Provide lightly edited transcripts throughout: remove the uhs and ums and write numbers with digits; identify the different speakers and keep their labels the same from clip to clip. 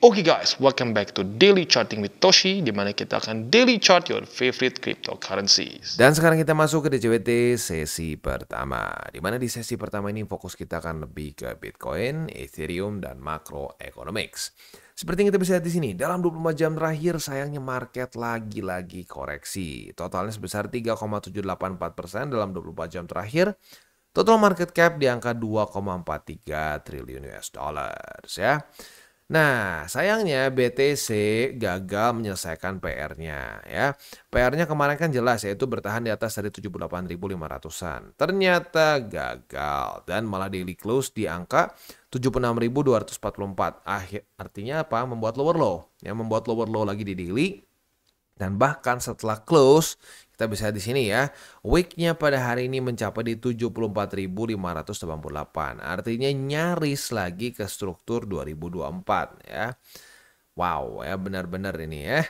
Speaker 1: Oke guys, welcome back to Daily Charting with Toshi, di mana kita akan daily chart your favorite cryptocurrencies.
Speaker 2: Dan sekarang kita masuk ke DCWT sesi pertama, di mana di sesi pertama ini fokus kita akan lebih ke Bitcoin, Ethereum, dan macroeconomics. Seperti yang kita bisa lihat di sini, dalam 24 jam terakhir sayangnya market lagi-lagi koreksi. Totalnya sebesar 3,784% dalam 24 jam terakhir. Total market cap di angka 2,43 triliun US dollars ya. Nah, sayangnya BTC gagal menyelesaikan PR-nya ya. PR-nya kemarin kan jelas yaitu bertahan di atas dari 78.500-an. Ternyata gagal dan malah daily close di angka 76.244. Artinya apa? Membuat lower low. Ya, membuat lower low lagi di daily. Dan bahkan setelah close, kita bisa di sini ya, weeknya pada hari ini mencapai di 74.588. Artinya nyaris lagi ke struktur 2024 ya. Wow ya, benar-benar ini ya.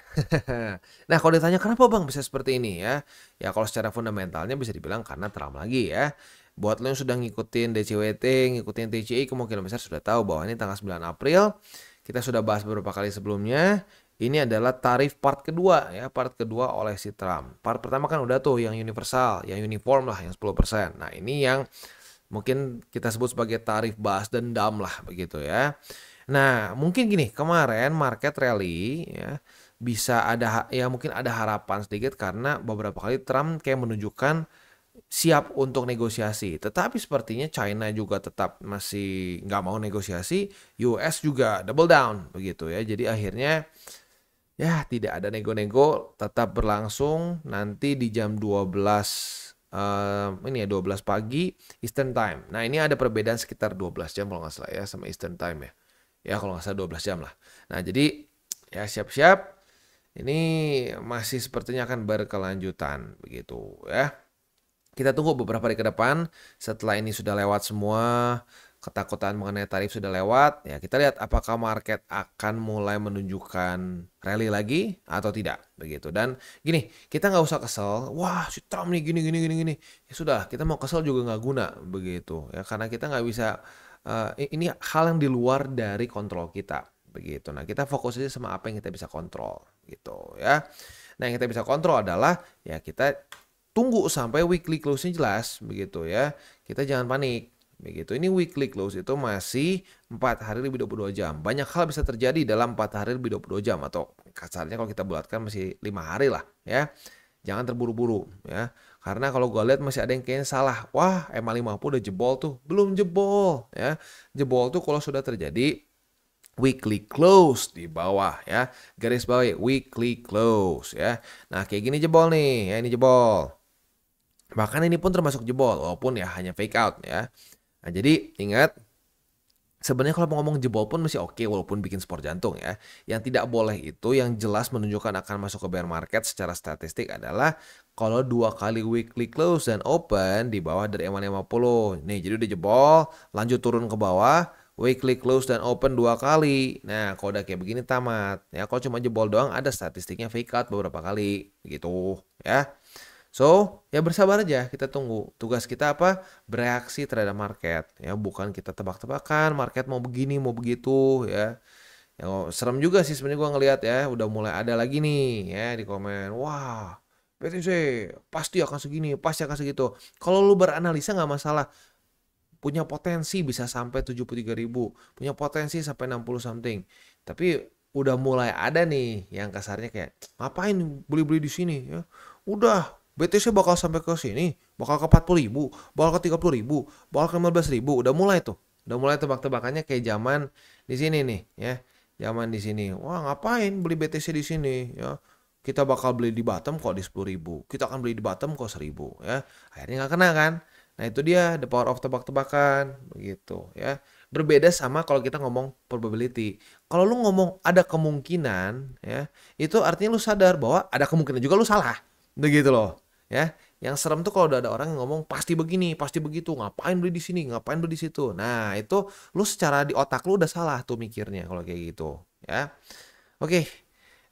Speaker 2: Nah, kalau ditanya kenapa Bang bisa seperti ini ya? Ya kalau secara fundamentalnya bisa dibilang karena Trump lagi ya. Buat lo yang sudah ngikutin DCWT, ngikutin TCI, kemungkinan besar sudah tahu bahwa ini tanggal 9 April. Kita sudah bahas beberapa kali sebelumnya. Ini adalah tarif part kedua ya, part kedua oleh si Trump. Part pertama kan udah tuh yang universal, yang uniform lah, yang 10%. Nah, ini yang mungkin kita sebut sebagai tarif balas dendam lah begitu ya. Nah, mungkin gini, kemarin market rally ya bisa ada ya mungkin ada harapan sedikit karena beberapa kali Trump kayak menunjukkan siap untuk negosiasi. Tetapi sepertinya China juga tetap masih nggak mau negosiasi, US juga double down begitu ya. Jadi akhirnya ya tidak ada nego-nego, tetap berlangsung nanti di jam 12 ini ya 12 pagi Eastern Time. Nah, ini ada perbedaan sekitar 12 jam kalau nggak salah ya sama Eastern Time ya. Ya kalau nggak salah 12 jam lah. Nah, jadi ya siap-siap. Ini masih sepertinya akan berkelanjutan begitu ya. Kita tunggu beberapa hari ke depan setelah ini sudah lewat semua, ketakutan mengenai tarif sudah lewat, ya kita lihat apakah market akan mulai menunjukkan rally lagi atau tidak begitu. Dan gini, kita nggak usah kesel, wah si Trump nih gini. Ya sudah, kita mau kesel juga nggak guna begitu ya, karena kita nggak bisa, ini hal yang di luar dari kontrol kita begitu. Nah, kita fokus aja sama apa yang kita bisa kontrol gitu ya. Nah, yang kita bisa kontrol adalah ya kita tunggu sampai weekly close-nya jelas begitu ya. Kita jangan panik begitu. Ini weekly close itu masih 4 hari lebih 22 jam. Banyak hal bisa terjadi dalam 4 hari lebih 22 jam atau kasarnya kalau kita bulatkan masih 5 hari lah ya. Jangan terburu-buru ya. Karena kalau gue lihat masih ada yang kayaknya salah. Wah, MA50 udah jebol tuh. Belum jebol ya. Jebol tuh kalau sudah terjadi weekly close di bawah ya. Garis bawah weekly close ya. Nah, kayak gini jebol nih ya, ini jebol. Bahkan ini pun termasuk jebol, walaupun ya hanya fake out ya. Nah, jadi ingat, sebenarnya kalau mau ngomong jebol pun masih oke walaupun bikin spor jantung ya. Yang tidak boleh itu yang jelas menunjukkan akan masuk ke bear market secara statistik adalah kalau 2 kali weekly close dan open di bawah dari MA50. Nih, jadi udah jebol, lanjut turun ke bawah, weekly close dan open 2 kali. Nah, kalau udah kayak begini tamat. Ya, kalau cuma jebol doang ada statistiknya fake out beberapa kali gitu ya. So, ya bersabar aja, kita tunggu. Tugas kita apa? Bereaksi terhadap market. Ya, bukan kita tebak-tebakan, market mau begini, mau begitu, ya. Ya, serem juga sih sebenarnya gua ngelihat ya, udah mulai ada lagi nih, ya, di komen. Wah, BTC pasti akan segini, pasti akan segitu. Kalau lu beranalisa nggak masalah. Punya potensi bisa sampai 73.000, punya potensi sampai 60 something. Tapi udah mulai ada nih yang kasarnya kayak, ngapain beli-beli di sini, ya. Udah BTC bakal sampai ke sini, bakal ke 40.000, bakal ke 30.000, bakal ke 15.000, udah mulai tuh. Udah mulai tebak-tebakannya kayak zaman di sini nih, ya. Zaman di sini. Wah, ngapain beli BTC di sini, ya. Kita bakal beli di bottom kok di 10.000. Kita akan beli di bottom kok 1.000, ya. Akhirnya nggak kena kan? Nah, itu dia the power of tebak-tebakan, begitu, ya. Berbeda sama kalau kita ngomong probability. Kalau lu ngomong ada kemungkinan, ya, itu artinya lu sadar bahwa ada kemungkinan juga lu salah. Begitu loh. Ya, yang serem tuh kalau udah ada orang yang ngomong pasti begini, pasti begitu, ngapain beli di sini, ngapain beli di situ. Nah, itu lu secara di otak lu udah salah tuh mikirnya kalau kayak gitu, ya. Oke.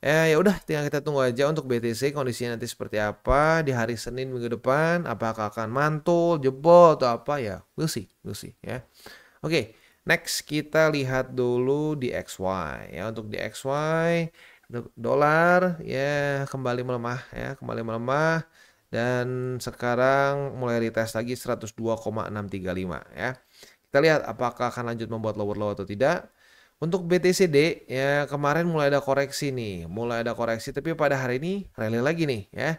Speaker 2: Ya udah tinggal kita tunggu aja untuk BTC kondisinya nanti seperti apa di hari Senin minggu depan, apakah akan mantul, jebol atau apa ya. We'll see ya. Oke. Next kita lihat dulu di XY ya. Untuk di XY dolar ya kembali melemah ya, kembali melemah dan sekarang mulai retest lagi 102,635 ya. Kita lihat apakah akan lanjut membuat lower low atau tidak. Untuk BTCD ya kemarin mulai ada koreksi nih, mulai ada koreksi tapi pada hari ini rally lagi nih ya.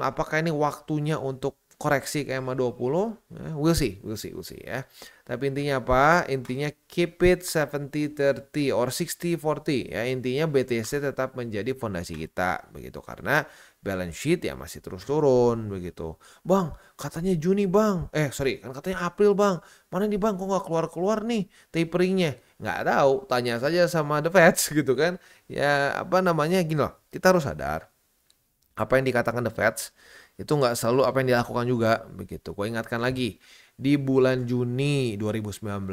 Speaker 2: Apakah ini waktunya untuk koreksi ke EMA 20? We'll see, we'll see, we'll see ya. Tapi intinya apa? Intinya keep it 70-30 or 60-40 ya. Intinya BTC tetap menjadi fondasi kita begitu karena balance sheet ya masih terus turun begitu. Bang, katanya Juni bang. Sorry, kan katanya April bang. Mana nih bang? Kok nggak keluar-keluar nih taperingnya? Nggak tahu. Tanya saja sama the Fed gitu kan. Ya apa namanya gini loh. Kita harus sadar apa yang dikatakan the Fed itu nggak selalu apa yang dilakukan juga begitu. Gue ingatkan lagi di bulan Juni 2019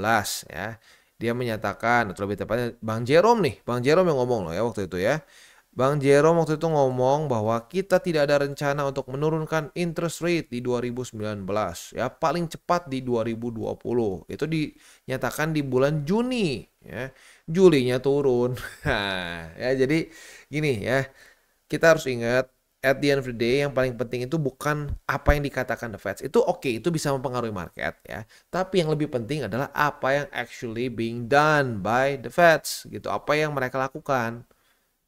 Speaker 2: ya dia menyatakan atau lebih tepatnya Bang Jerome yang ngomong loh ya waktu itu ya. Bang Jerome waktu itu ngomong bahwa kita tidak ada rencana untuk menurunkan interest rate di 2019 ya paling cepat di 2020 itu dinyatakan di bulan Juni ya. Julinya turun. Ya jadi gini ya kita harus ingat at the end of the day yang paling penting itu bukan apa yang dikatakan the Fed. Itu oke, itu bisa mempengaruhi market ya. Tapi yang lebih penting adalah apa yang actually being done by the Fed gitu. Apa yang mereka lakukan.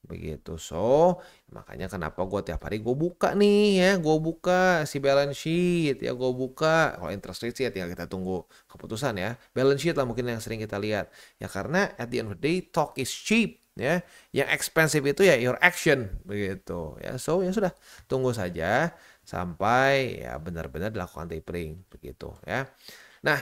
Speaker 2: Begitu. So, makanya kenapa gue tiap hari gue buka nih ya. Gue buka si balance sheet ya. Gue buka. Kalau interest rate sih ya tinggal kita tunggu keputusan ya. Balance sheet lah mungkin yang sering kita lihat. Ya karena at the end of the day talk is cheap. Ya, yang expensive itu ya your action begitu ya. So ya sudah tunggu saja sampai ya benar-benar dilakukan tapering begitu ya. Nah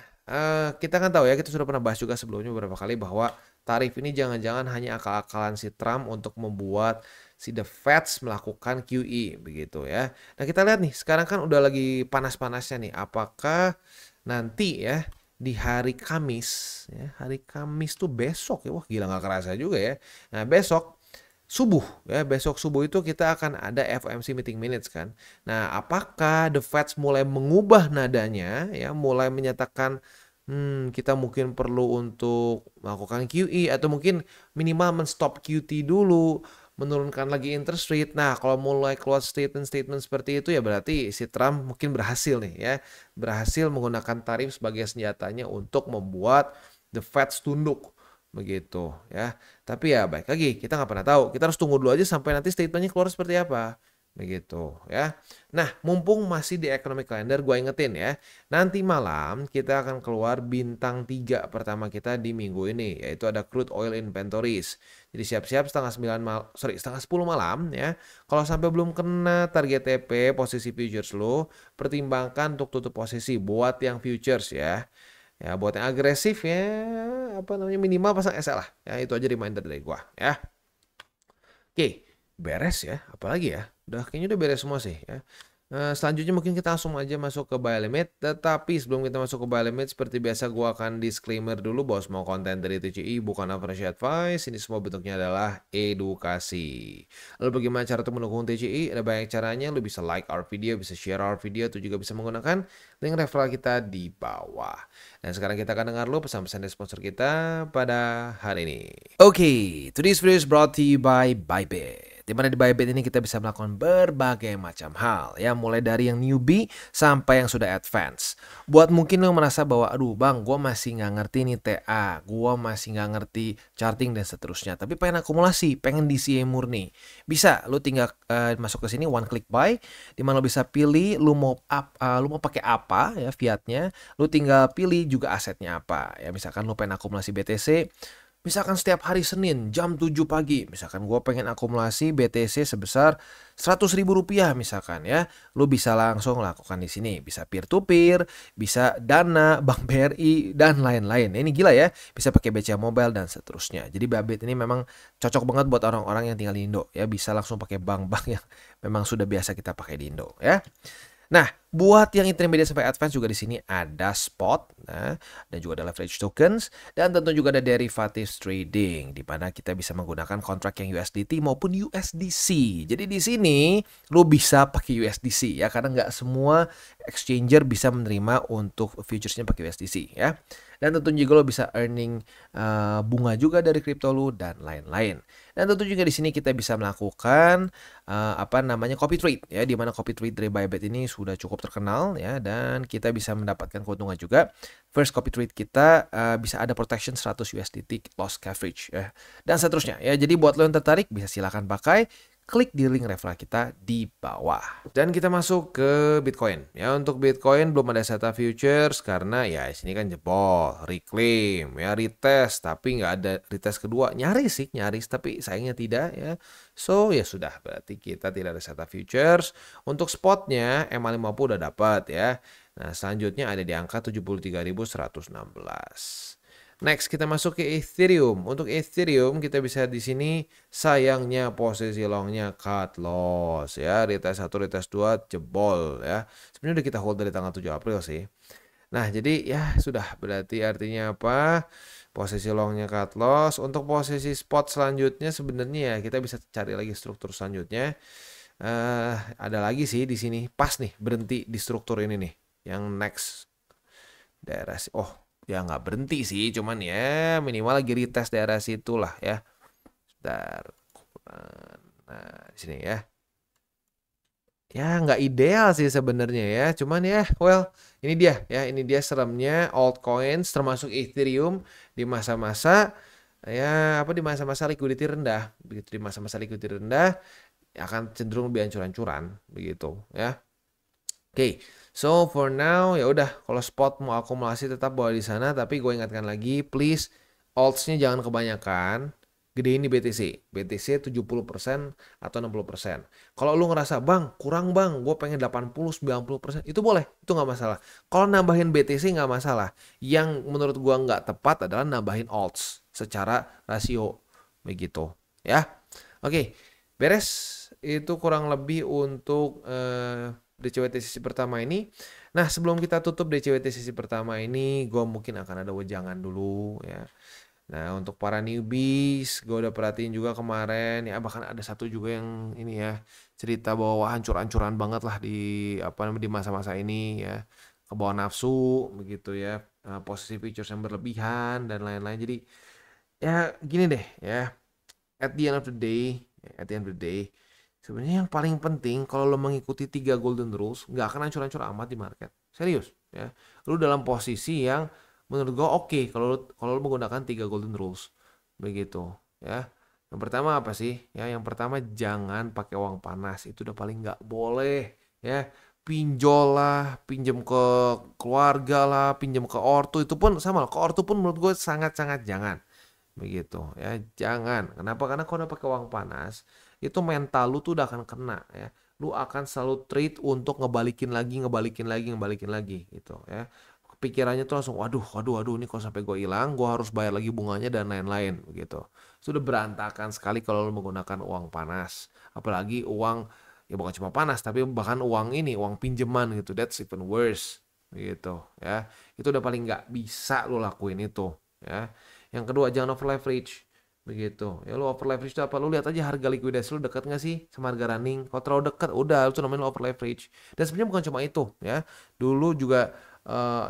Speaker 2: kita kan tahu ya kita sudah pernah bahas juga sebelumnya beberapa kali bahwa tarif ini jangan-jangan hanya akal-akalan si Trump untuk membuat si the Fed melakukan QE begitu ya. Nah kita lihat nih sekarang kan udah lagi panas-panasnya nih apakah nanti ya di hari Kamis ya, hari Kamis tuh besok ya, wah gila nggak kerasa juga ya. Nah besok subuh ya, besok subuh itu kita akan ada FOMC meeting minutes kan. Nah apakah the Fed mulai mengubah nadanya ya, mulai menyatakan kita mungkin perlu untuk melakukan QE atau mungkin minimal men-stop QT dulu, menurunkan lagi interest rate. Nah, kalau mulai keluar statement-statement seperti itu ya berarti si Trump mungkin berhasil nih ya. Berhasil menggunakan tarif sebagai senjatanya untuk membuat the Fed tunduk begitu ya. Tapi ya baik lagi kita nggak pernah tahu. Kita harus tunggu dulu aja sampai nanti statementnya keluar seperti apa. Begitu ya. Nah, mumpung masih di economic calendar, gue ingetin ya. Nanti malam kita akan keluar bintang 3 pertama kita di minggu ini, yaitu ada crude oil inventories. Jadi siap-siap setengah 10 malam ya. Kalau sampai belum kena target TP posisi futures lo, pertimbangkan untuk tutup posisi buat yang futures ya. Ya, buat yang agresif ya, apa namanya minimal pasang SL lah. Ya, itu aja reminder dari gua ya. Oke, beres ya. Apalagi ya? Udah kayaknya udah beres semua sih ya. Selanjutnya mungkin kita langsung aja masuk ke buy limit. Tetapi sebelum kita masuk ke buy limit, seperti biasa gua akan disclaimer dulu bahwa semua konten dari TCI bukan financial advice. Ini semua bentuknya adalah edukasi. Lalu bagaimana cara untuk mendukung TCI? Ada banyak caranya. Lu bisa like our video, bisa share our video, atau juga bisa menggunakan link referral kita di bawah. Dan sekarang kita akan dengar dulu pesan-pesan dari sponsor kita pada hari ini. Oke, today's video is brought to you by Bybit. Dimana di Bybit ini kita bisa melakukan berbagai macam hal ya, mulai dari yang newbie sampai yang sudah advance. Buat mungkin lo merasa bahwa aduh bang gue masih nggak ngerti nih TA, gue masih nggak ngerti charting dan seterusnya, tapi pengen akumulasi, pengen DCA murni, bisa lo tinggal masuk ke sini one click buy, dimana lo bisa pilih lo mau pakai apa ya fiatnya, lo tinggal pilih juga asetnya apa ya. Misalkan lo pengen akumulasi BTC, misalkan setiap hari Senin jam 7 pagi, misalkan gue pengen akumulasi BTC sebesar Rp100.000 misalkan ya, lu bisa langsung lakukan di sini, bisa peer to peer, bisa Dana, Bank BRI dan lain-lain. Ini gila ya, bisa pakai BCA Mobile dan seterusnya. Jadi Bybit ini memang cocok banget buat orang-orang yang tinggal di Indo ya, bisa langsung pakai bank-bank yang memang sudah biasa kita pakai di Indo ya. Nah, Buat yang intermediate sampai advance juga di sini ada spot, nah, dan juga ada leverage tokens, dan tentu juga ada derivatives trading, di mana kita bisa menggunakan kontrak yang USDT maupun USDC. Jadi di sini lu bisa pakai USDC ya, karena nggak semua exchanger bisa menerima untuk futuresnya pakai USDC ya. Dan tentunya juga lo bisa earning bunga juga dari kripto lu dan lain-lain. Dan tentu juga di sini kita bisa melakukan copy trade ya, di mana copy trade dari Bybit ini sudah cukup terkenal ya, dan kita bisa mendapatkan keuntungan juga. First copy trade kita bisa ada protection 100 USDT loss coverage ya, dan seterusnya ya. Jadi buat lo yang tertarik bisa silakan pakai. Klik di link referral kita di bawah. Dan kita masuk ke Bitcoin. Ya, untuk Bitcoin belum ada SATA futures karena ya sini kan jebol, reclaim, ya retest, tapi nggak ada retest kedua. Nyaris tapi sayangnya tidak ya. So ya sudah, berarti kita tidak ada SATA futures. Untuk spotnya MA50 udah dapat ya. Nah, selanjutnya ada di angka 73.116. Next kita masuk ke Ethereum. Untuk Ethereum kita bisa di sini sayangnya posisi longnya cut loss ya. Retest 1, retest 2 jebol ya. Sebenarnya udah kita hold dari tanggal 7 April sih. Nah, jadi ya sudah, berarti artinya apa? Posisi longnya cut loss. Untuk posisi spot selanjutnya sebenarnya ya kita bisa cari lagi struktur selanjutnya. Ada lagi sih di sini. Pas nih berhenti di struktur ini nih. Yang next daerah ya nggak berhenti sih, cuman ya minimal lagi retest daerah situ lah ya. Bentar. Nah, di sini ya. Ya nggak ideal sih sebenarnya ya, cuman ya well ini dia ya, ini dia seremnya altcoins termasuk Ethereum di masa-masa di masa-masa liquidity rendah. Begitu di masa-masa liquidity rendah akan cenderung lebih ancur-ancuran begitu ya. Oke, so for now ya udah, kalau spot mau akumulasi tetap bawa di sana, tapi gue ingatkan lagi please alts-nya jangan kebanyakan. Gedein di BTC. BTC 70% atau 60%. Kalau lu ngerasa, "Bang, kurang Bang, gue pengen 80-90%." Itu boleh, itu nggak masalah. Kalau nambahin BTC nggak masalah. Yang menurut gue nggak tepat adalah nambahin alts secara rasio begitu, ya. Oke, beres. Itu kurang lebih untuk DCWT sesi pertama ini. Nah, sebelum kita tutup DCWT sesi pertama ini, gue mungkin akan ada wejangan dulu ya. Nah, untuk para newbies, gue udah perhatiin juga kemarin ya, bahkan ada satu juga yang ini ya, cerita bahwa hancur-hancuran banget lah di masa-masa ini ya, ke bawah nafsu begitu ya, posisi futures yang berlebihan dan lain-lain. Jadi ya gini deh ya, at the end of the day sebenarnya yang paling penting kalau lo mengikuti 3 golden rules, nggak akan hancur-hancur amat di market. Serius ya. Lo dalam posisi yang menurut gue oke kalau lo menggunakan 3 golden rules. Begitu ya. Yang pertama apa sih? Ya, yang pertama jangan pakai uang panas. Itu udah paling nggak boleh ya. Pinjol lah, pinjam ke keluarga lah, pinjam ke ortu, itu pun sama. Ke ortu pun menurut gue sangat-sangat jangan. Begitu ya, jangan. Kenapa? Karena kalau udah pakai uang panas, itu mental lu tuh udah akan kena ya. Lu akan selalu trade untuk ngebalikin lagi gitu ya. Pikirannya tuh langsung waduh ini kalau sampai gue hilang gue harus bayar lagi bunganya dan lain-lain begitu. Sudah berantakan sekali kalau lu menggunakan uang panas, apalagi uang ya bukan cuma panas tapi bahkan uang pinjaman gitu. That's even worse gitu ya. Itu udah paling nggak bisa lu lakuin itu ya. Yang kedua, jangan over leverage begitu ya. Lu over leverage itu apa? Lu lihat aja harga likuidasi lu dekat nggak sih sama harga running. Kalau terlalu dekat udah itu namanya over leverage. Dan sebenarnya bukan cuma itu ya, dulu juga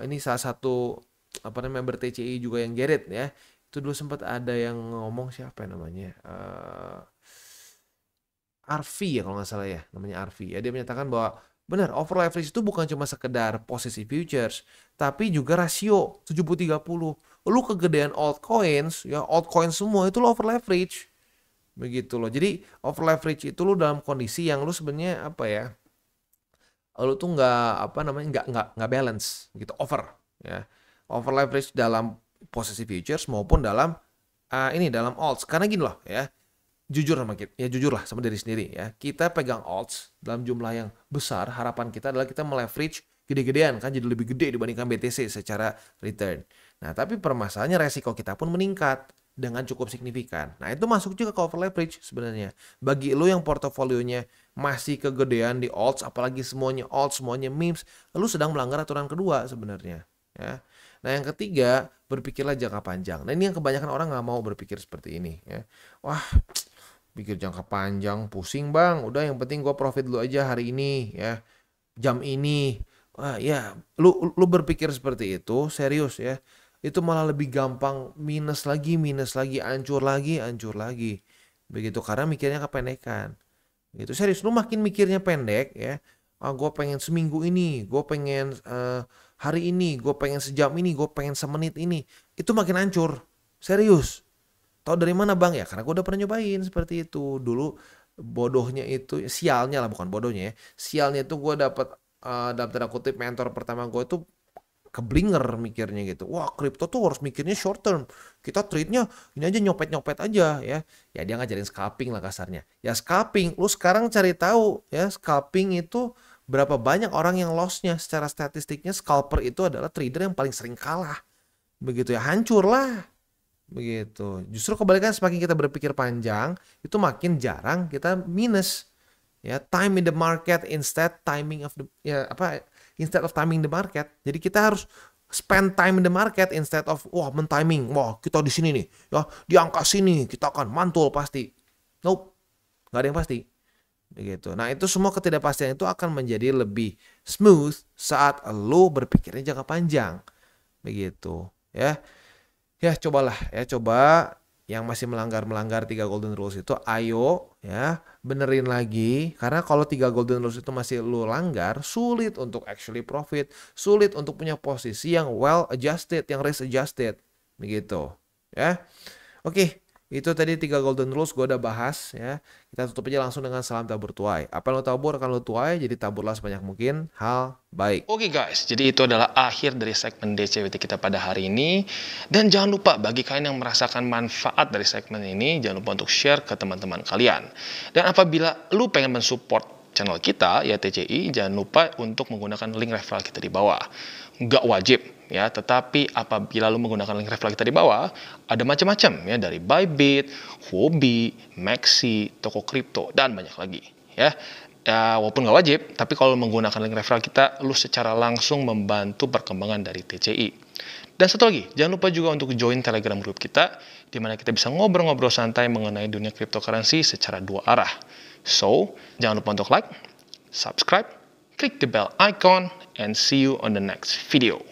Speaker 2: ini salah satu member TCI juga yang Jared ya, itu dulu sempat ada yang ngomong, siapa namanya, Arfi ya kalau nggak salah ya, namanya Arfi ya, dia menyatakan bahwa benar, over leverage itu bukan cuma sekedar posisi futures, tapi juga rasio 70-30. Lu kegedean altcoins, ya altcoins semua itu lu over leverage. Begitu loh. Jadi over leverage itu lu dalam kondisi yang lu sebenarnya lu tuh nggak balance gitu, over ya. Over leverage dalam posisi futures maupun dalam dalam alts. Karena gini loh ya. Jujur lah sama diri sendiri ya. Kita pegang alts dalam jumlah yang besar, harapan kita adalah kita meleverage gede-gedean kan, jadi lebih gede dibandingkan BTC secara return. Nah, tapi permasalahannya resiko kita pun meningkat dengan cukup signifikan. Nah, itu masuk juga ke over leverage sebenarnya. Bagi lo yang portofolionya masih kegedean di alts, apalagi semuanya alts, semuanya memes, lu sedang melanggar aturan kedua sebenarnya. Ya. Nah yang ketiga, berpikirlah jangka panjang. Nah ini yang kebanyakan orang nggak mau berpikir seperti ini. Ya. Wah, pikir jangka panjang, pusing bang. Udah yang penting gue profit dulu aja hari ini, ya, jam ini. Wah ya, lu berpikir seperti itu, serius ya. Itu malah lebih gampang minus lagi, hancur lagi. Begitu karena mikirnya kependekan. Gitu serius, lu makin mikirnya pendek ya. Ah, gue pengen seminggu ini, gue pengen hari ini, gue pengen sejam ini, gue pengen semenit ini. Itu makin hancur. Serius. Tahu dari mana bang? Ya karena gue udah pernah nyobain seperti itu. Dulu bodohnya itu, sialnya lah bukan bodohnya ya. Sialnya itu gue dapat dalam tanda kutip mentor pertama gue itu keblinger mikirnya gitu. Wah, kripto tuh harus mikirnya short term. Kita trade-nya ini aja nyopet-nyopet aja ya. Ya dia ngajarin scalping lah kasarnya. Ya scalping, lu sekarang cari tahu ya, scalping itu berapa banyak orang yang loss-nya. Secara statistiknya scalper itu adalah trader yang paling sering kalah. Begitu ya, hancur lah. Begitu. Justru kebalikan, semakin kita berpikir panjang, itu makin jarang kita minus. Ya, time in the market instead instead of timing the market. Jadi kita harus spend time in the market instead of mentiming. Wah, kita di sini nih, ya, di angka sini kita akan mantul pasti. Nope. Nggak ada yang pasti. Begitu. Nah, itu semua ketidakpastian itu akan menjadi lebih smooth saat lo berpikirnya jangka panjang. Begitu, ya. Ya, cobalah ya, coba yang masih melanggar 3 golden rules itu, ayo ya benerin lagi, karena kalau 3 golden rules itu masih lu langgar, sulit untuk actually profit, sulit untuk punya posisi yang well adjusted, yang risk adjusted, begitu ya. Oke, itu tadi 3 golden rules gue udah bahas ya. Kita tutup aja langsung dengan salam tabur tuai. Apa yang lo tabur akan lo tuai, jadi taburlah sebanyak mungkin hal baik.
Speaker 1: Oke guys, jadi itu adalah akhir dari segmen DCWT kita pada hari ini. Dan jangan lupa, bagi kalian yang merasakan manfaat dari segmen ini, jangan lupa untuk share ke teman-teman kalian. Dan apabila lu pengen mensupport channel kita, ya TCI, jangan lupa untuk menggunakan link referral kita di bawah. Nggak wajib, ya, tetapi apabila lu menggunakan link referral kita di bawah, ada macam-macam, ya, dari Bybit, Huobi, Maxi, toko kripto, dan banyak lagi, ya. Ya, walaupun nggak wajib, tapi kalau menggunakan link referral kita, lu secara langsung membantu perkembangan dari TCI. Dan satu lagi, jangan lupa juga untuk join Telegram group kita, di mana kita bisa ngobrol-ngobrol santai mengenai dunia cryptocurrency secara 2 arah. So, jangan lupa untuk like, subscribe, klik the bell icon, and see you on the next video.